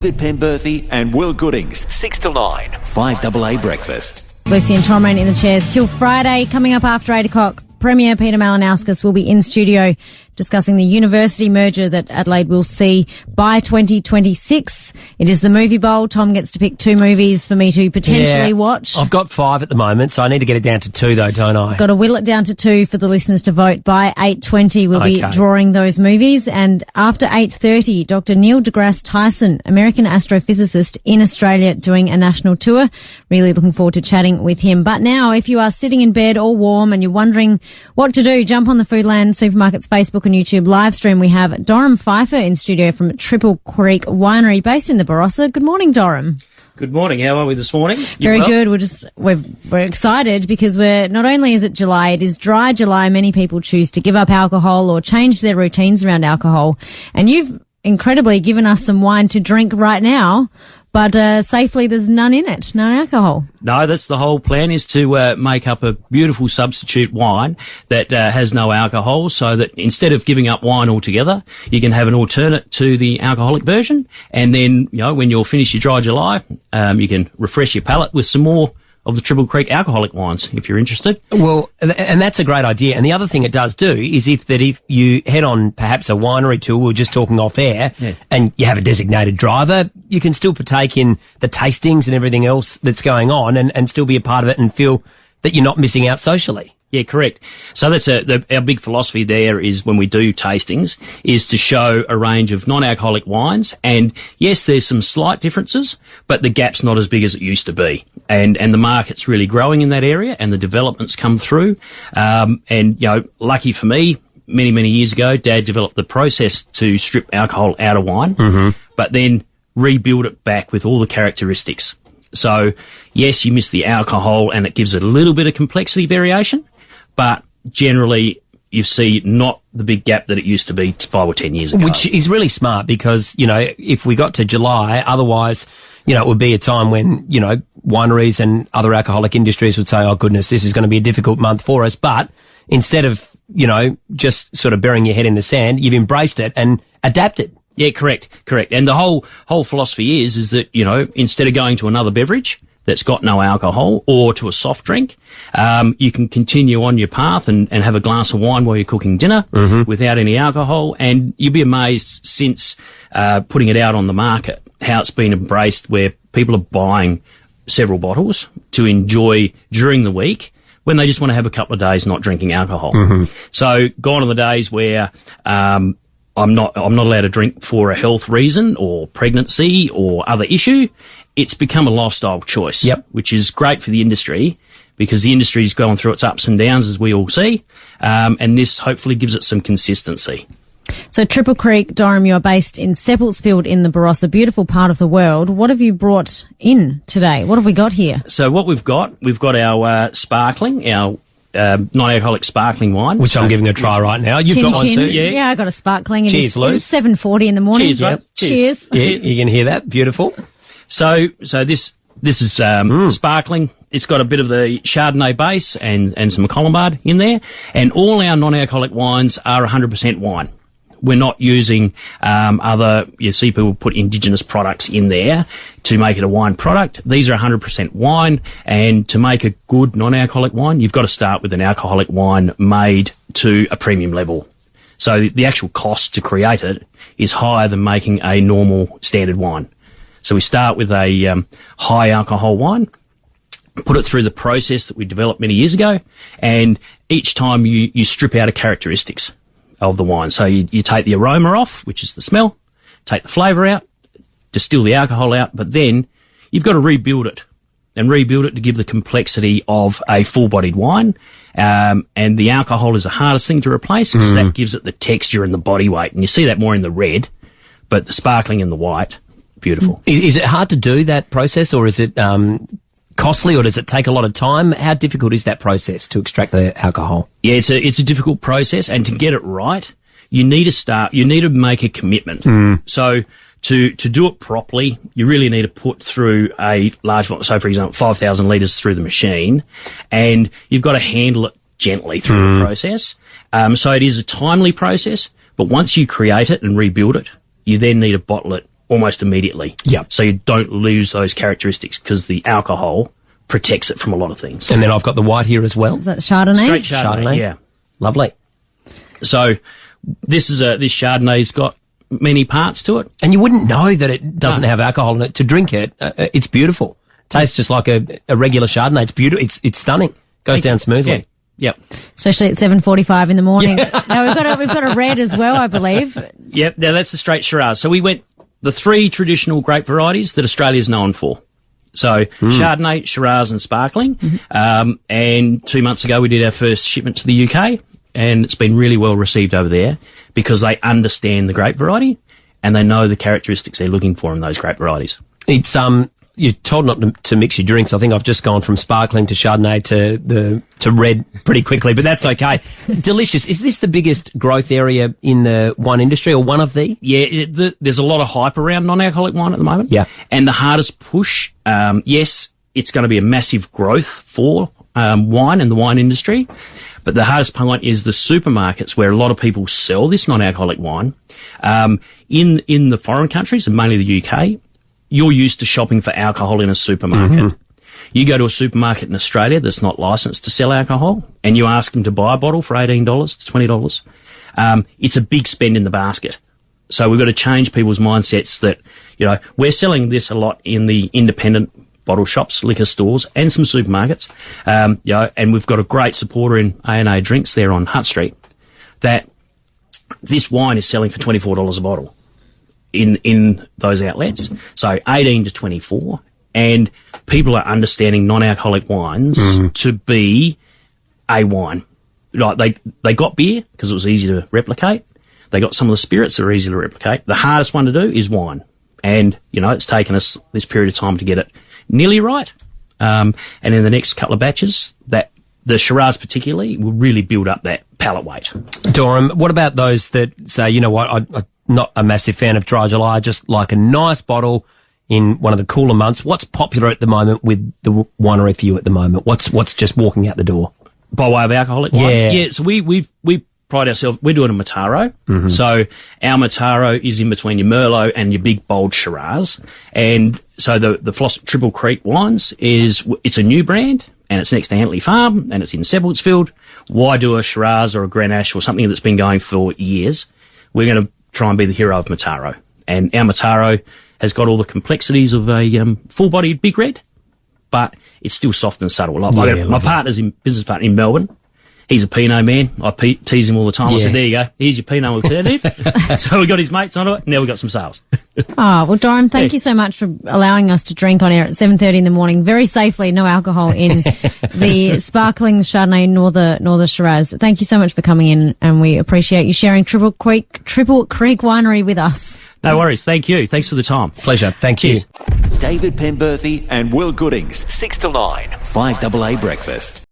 Penberthy and Will Goodings, 6 to 9, 5AA breakfast. Lucy and Tom Rain in the chairs till Friday. Coming up after 8 o'clock, Premier Peter Malinauskas will be in studio discussing the university merger that Adelaide will see by 2026. It is the movie bowl. Tom gets to pick 2 movies for me to potentially watch. I've got 5 at the moment, so I need to get it down to 2 though, don't I? Got to whittle it down to 2 for the listeners to vote by 8:20. We'll be drawing those movies. And after 8:30, Dr. Neil deGrasse Tyson, American astrophysicist in Australia, doing a national tour. Really looking forward to chatting with him. But now, if you are sitting in bed all warm and you're wondering what to do, jump on the Foodland Supermarkets Facebook and YouTube live stream. We have Dorham Pfeiffer in studio from Triple Creek Winery, based in the Barossa. Good morning, Dorham. Good morning. How are we this morning? Very good. We're excited because not only is it July, it is dry July. Many people choose to give up alcohol or change their routines around alcohol. And you've incredibly given us some wine to drink right now, but safely there's none in it, no alcohol. No, that's the whole plan, is to make up a beautiful substitute wine that has no alcohol, so that instead of giving up wine altogether, you can have an alternate to the alcoholic version. And then, when you'll finish your dry July, you can refresh your palate with some more of the Triple Creek alcoholic wines, if you're interested. Well, and that's a great idea. And the other thing it does do is if you head on perhaps a winery tour, we were just talking off air, and you have a designated driver, you can still partake in the tastings and everything else that's going on and still be a part of it and feel that you're not missing out socially. Yeah, correct. So that's our big philosophy there is, when we do tastings, is to show a range of non-alcoholic wines. And yes, there's some slight differences, but the gap's not as big as it used to be. And the market's really growing in that area, and the developments come through. Lucky for me, many years ago, Dad developed the process to strip alcohol out of wine, but then rebuild it back with all the characteristics. So yes, you miss the alcohol and it gives it a little bit of complexity variation, but generally you see not the big gap that it used to be 5 or 10 years ago. Which is really smart because, if we got to July, otherwise, it would be a time when, wineries and other alcoholic industries would say, oh goodness, this is going to be a difficult month for us. But instead of, just sort of burying your head in the sand, you've embraced it and adapted. Yeah, correct. And the whole philosophy is that, instead of going to another beverage that's got no alcohol or to a soft drink, you can continue on your path and have a glass of wine while you're cooking dinner without any alcohol. And you'll be amazed, since putting it out on the market, how it's been embraced, where people are buying several bottles to enjoy during the week when they just want to have a couple of days not drinking alcohol. So gone are the days where I'm not allowed to drink for a health reason or pregnancy or other issue. It's become a lifestyle choice, which is great for the industry, because the industry's going through its ups and downs, as we all see, and this hopefully gives it some consistency. So Triple Creek, Dorham, you're based in Seppeltsfield in the Barossa, beautiful part of the world. What have you brought in today? What have we got here? So what we've got our sparkling, our non-alcoholic sparkling wine, which I'm giving a try right now. You've got one too. Yeah, I got a sparkling. Cheers, Lou. It's 7:40 in the morning. Cheers, mate. Cheers. Yeah, you can hear that. Beautiful. So this is sparkling. It's got a bit of the Chardonnay base and some Colombard in there, and all our non-alcoholic wines are 100% wine. We're not using you see people put indigenous products in there to make it a wine product. These are 100% wine, and to make a good non-alcoholic wine, you've got to start with an alcoholic wine made to a premium level. So the actual cost to create it is higher than making a normal standard wine. So we start with a high alcohol wine, put it through the process that we developed many years ago, and each time you strip out the characteristics of the wine. So you take the aroma off, which is the smell, take the flavour out, distill the alcohol out, but then you've got to rebuild it to give the complexity of a full-bodied wine. And the alcohol is the hardest thing to replace, because that gives it the texture and the body weight. And you see that more in the red, but the sparkling and the white, beautiful. Is it hard to do that process, or is it costly, or does it take a lot of time? How difficult is that process to extract the alcohol? Yeah, it's a difficult process, and to get it right, you need to make a commitment. So to do it properly, you really need to put through a large, so for example, 5,000 litres through the machine, and you've got to handle it gently through the process. So it is a timely process, but once you create it and rebuild it, you then need to bottle it almost immediately. Yep. So you don't lose those characteristics because the alcohol protects it from a lot of things. And then I've got the white here as well. Is that Chardonnay? Straight Chardonnay, yeah. Lovely. So this Chardonnay's got many parts to it. And you wouldn't know that it doesn't have alcohol in it. To drink it, it's beautiful. Tastes just like a regular Chardonnay. It's beautiful. It's stunning. Goes down smoothly. Yeah. Yep. Especially at 7:45 in the morning. Now we've got a red as well, I believe. Yep. Now that's the straight Shiraz. So we went the 3 traditional grape varieties that Australia's known for. So Chardonnay, Shiraz and Sparkling. And 2 months ago we did our first shipment to the UK, and it's been really well received over there because they understand the grape variety and they know the characteristics they're looking for in those grape varieties. It's you're told not to mix your drinks. I think I've just gone from Sparkling to Chardonnay to red pretty quickly, but that's okay. Delicious. Is this the biggest growth area in the wine industry, or one of the? Yeah, there's a lot of hype around non-alcoholic wine at the moment. Yeah. And the hardest push, yes, it's going to be a massive growth for wine and the wine industry. But the hardest point is the supermarkets where a lot of people sell this non-alcoholic wine. In the foreign countries, and mainly the UK, you're used to shopping for alcohol in a supermarket. You go to a supermarket in Australia that's not licensed to sell alcohol, and you ask them to buy a bottle for $18 to $20. It's a big spend in the basket. So we've got to change people's mindsets that, we're selling this a lot in the independent bottle shops, liquor stores, and some supermarkets. And we've got a great supporter in A&A Drinks there on Hutt Street that this wine is selling for $24 a bottle in those outlets. So 18 to 24. And people are understanding non-alcoholic wines to be a wine. Like they got beer because it was easy to replicate. They got some of the spirits that are easy to replicate. The hardest one to do is wine. And, it's taken us this period of time to get it nearly right. And in the next couple of batches, that the Shiraz particularly will really build up that palate weight. Dorham, what about those that say, I'm not a massive fan of Dry July, I just like a nice bottle in one of the cooler months? What's popular at the moment with the winery for you at the moment? What's just walking out the door? By way of alcoholic wine? Yeah. Yeah, so we pride ourselves, we're doing a Mataro. So our Mataro is in between your Merlot and your big bold Shiraz. And so the Triple Creek wines it's a new brand, and it's next to Antley Farm, and it's in Seppeltsfield. Why do a Shiraz or a Grenache or something that's been going for years? We're going to try and be the hero of Mataro. And our Mataro has got all the complexities of a full-bodied big red, but it's still soft and subtle. My business partner in Melbourne, he's a Pinot man. I tease him all the time. I said, there you go. Here's your Pinot alternative. So we got his mates onto it. Now we got some sales. Well, Dorham, thank you so much for allowing us to drink on air at 7:30 in the morning, very safely, no alcohol in the sparkling Chardonnay nor the Shiraz. Thank you so much for coming in, and we appreciate you sharing Triple Creek Winery with us. No worries. Thank you. Thanks for the time. Pleasure. Thank you. David Penberthy and Will Goodings, 6 to 9, 5AA Breakfast.